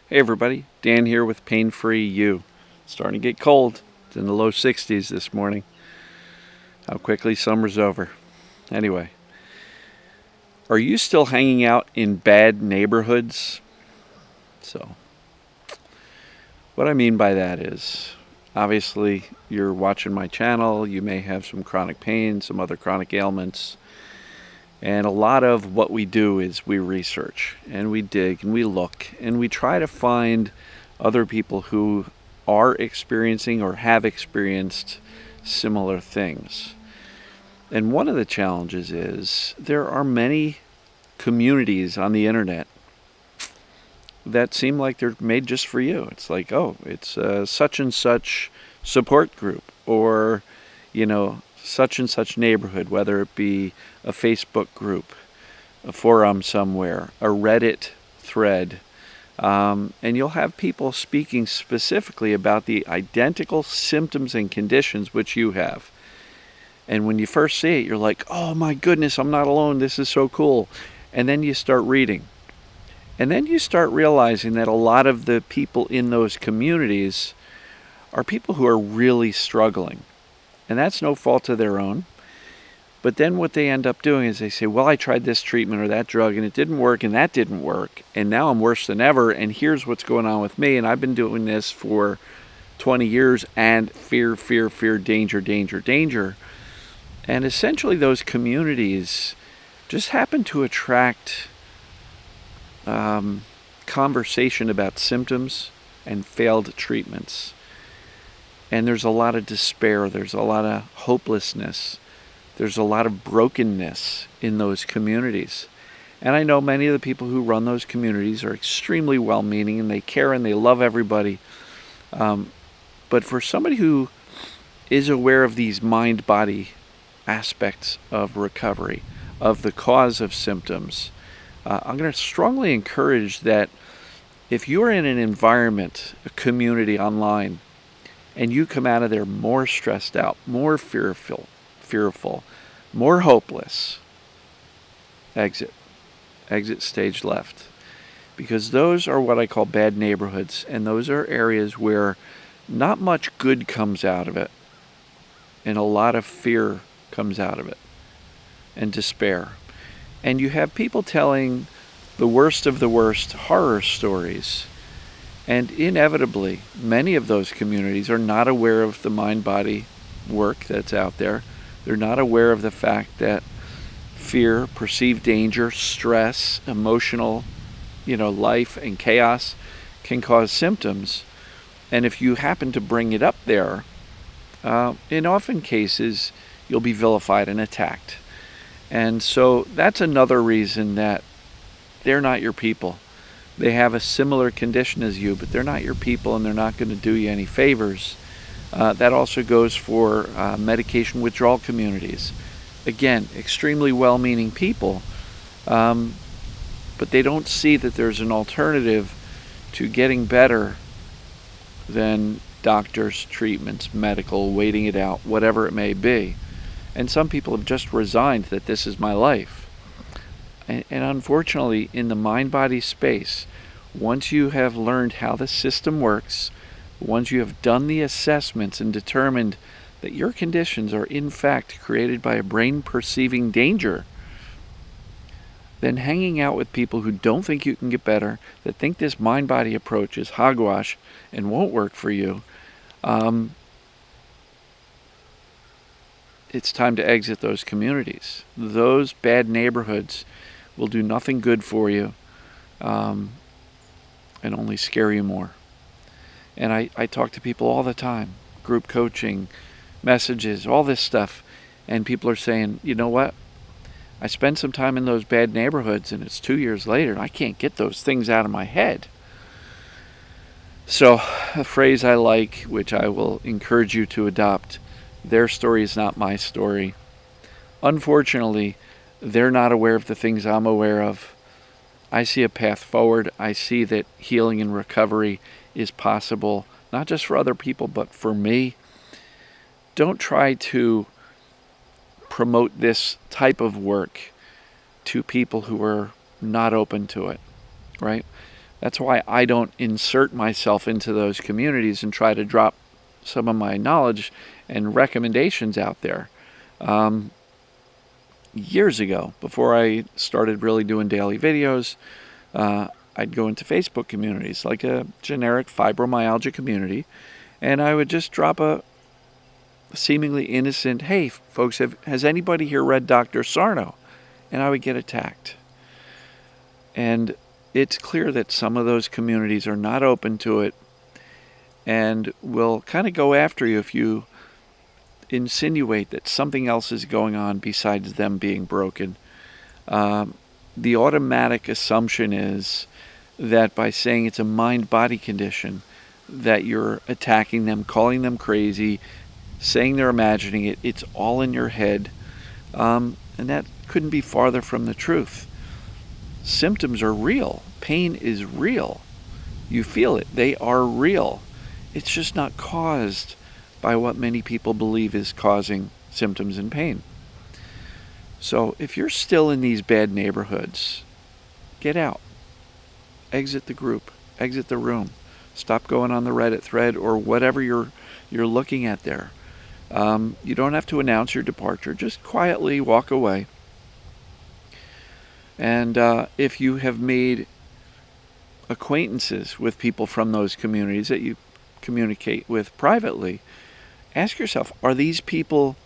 Hey everybody, Dan here with Pain Free You. Starting to get cold. It's in the low 60s this morning. How quickly summer's over. Anyway, are you still hanging out in bad neighborhoods? So, what I mean by that is, obviously, you're watching my channel, you may have some chronic pain, some other chronic ailments, and a lot of what we do is we research and we dig and we look and we try to find other people who are experiencing or have experienced similar things. And one of the challenges is there are many communities on the internet that seem like they're made just for you. It's like, oh, it's a such and such support group, or, such and such neighborhood, whether it be a Facebook group, a forum somewhere, a Reddit thread. And you'll have people speaking specifically about the identical symptoms and conditions which you have. And when you first see it, you're like, oh my goodness, I'm not alone. This is so cool. And then you start reading. And then you start realizing that a lot of the people in those communities are people who are really struggling. And that's no fault of their own. But then what they end up doing is they say, well, I tried this treatment or that drug and it didn't work and that didn't work. And now I'm worse than ever. And here's what's going on with me. And I've been doing this for 20 years and fear, fear, fear, danger, danger, danger. And essentially those communities just happen to attract conversation about symptoms and failed treatments. And there's a lot of despair, there's a lot of hopelessness, there's a lot of brokenness in those communities. And I know many of the people who run those communities are extremely well-meaning and they care and they love everybody. But for somebody who is aware of these mind-body aspects of recovery, of the cause of symptoms, I'm going to strongly encourage that if you're in an environment, a community online, and you come out of there more stressed out, more fearful, more hopeless, exit stage left. Because those are what I call bad neighborhoods, and those are areas where not much good comes out of it, and a lot of fear comes out of it, and despair. And you have people telling the worst of the worst horror stories. And inevitably, many of those communities are not aware of the mind-body work that's out there. They're not aware of the fact that fear, perceived danger, stress, emotional, life and chaos can cause symptoms. And if you happen to bring it up there, in often cases, you'll be vilified and attacked. And so that's another reason that they're not your people. They have a similar condition as you, but they're not your people and they're not going to do you any favors. That also goes for medication withdrawal communities. Again, extremely well-meaning people, but they don't see that there's an alternative to getting better than doctors, treatments, medical, waiting it out, whatever it may be. And some people have just resigned that this is my life. And unfortunately, in the mind-body space, once you have learned how the system works, once you have done the assessments and determined that your conditions are in fact created by a brain perceiving danger, then hanging out with people who don't think you can get better, that think this mind-body approach is hogwash and won't work for you, it's time to exit those communities. Those bad neighborhoods will do nothing good for you, and only scare you more. And I talk to people all the time, group coaching, messages, all this stuff, and people are saying, you know what? I spent some time in those bad neighborhoods and it's 2 years later and I can't get those things out of my head. So a phrase I like, which I will encourage you to adopt, their story is not my story. Unfortunately, they're not aware of the things I'm aware of. I see a path forward. I see that healing and recovery is possible, not just for other people, but for me. Don't try to promote this type of work to people who are not open to it, right? That's why I don't insert myself into those communities and try to drop some of my knowledge and recommendations out there. Years ago, before I started really doing daily videos, I'd go into Facebook communities, like a generic fibromyalgia community, and I would just drop a seemingly innocent, "Hey, folks, has anybody here read Dr. Sarno?" And I would get attacked. And it's clear that some of those communities are not open to it and will kind of go after you if you insinuate that something else is going on besides them being broken. The automatic assumption is that by saying it's a mind-body condition, that you're attacking them, calling them crazy, saying they're imagining it. It's all in your head. And that couldn't be farther from the truth. Symptoms are real. Pain is real. You feel it. They are real. It's just not caused by what many people believe is causing symptoms and pain. So if you're still in these bad neighborhoods, get out. Exit the group. Exit the room. Stop going on the Reddit thread or whatever you're looking at there. You don't have to announce your departure. Just quietly walk away. And if you have made acquaintances with people from those communities that you communicate with privately, ask yourself, are these people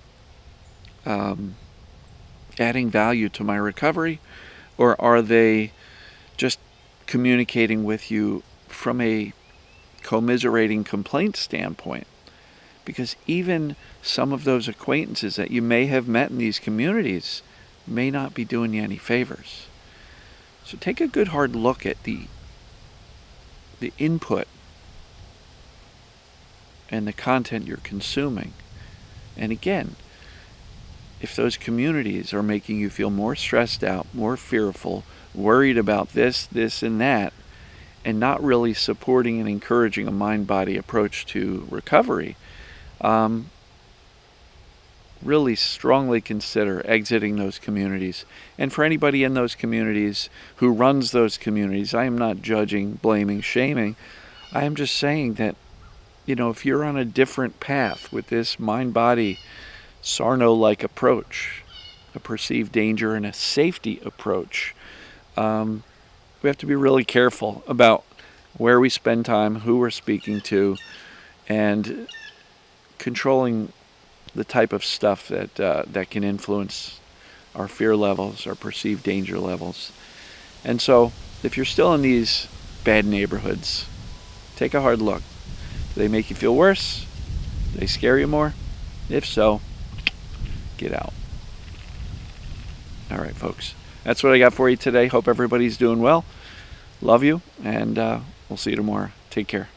adding value to my recovery, or are they just communicating with you from a commiserating complaint standpoint? Because even some of those acquaintances that you may have met in these communities may not be doing you any favors. So take a good hard look at the input and the content you're consuming. And again, if those communities are making you feel more stressed out, more fearful, worried about this, and that, and not really supporting and encouraging a mind-body approach to recovery, really strongly consider exiting those communities. And for anybody in those communities who runs those communities, I am not judging, blaming, shaming. I am just saying that, if you're on a different path with this mind-body Sarno-like approach, a perceived danger and a safety approach, we have to be really careful about where we spend time, who we're speaking to, and controlling the type of stuff that can influence our fear levels, our perceived danger levels. And so, if you're still in these bad neighborhoods, take a hard look. Do they make you feel worse? Do they scare you more? If so, get out. All right, folks. That's what I got for you today. Hope everybody's doing well. Love you, and we'll see you tomorrow. Take care.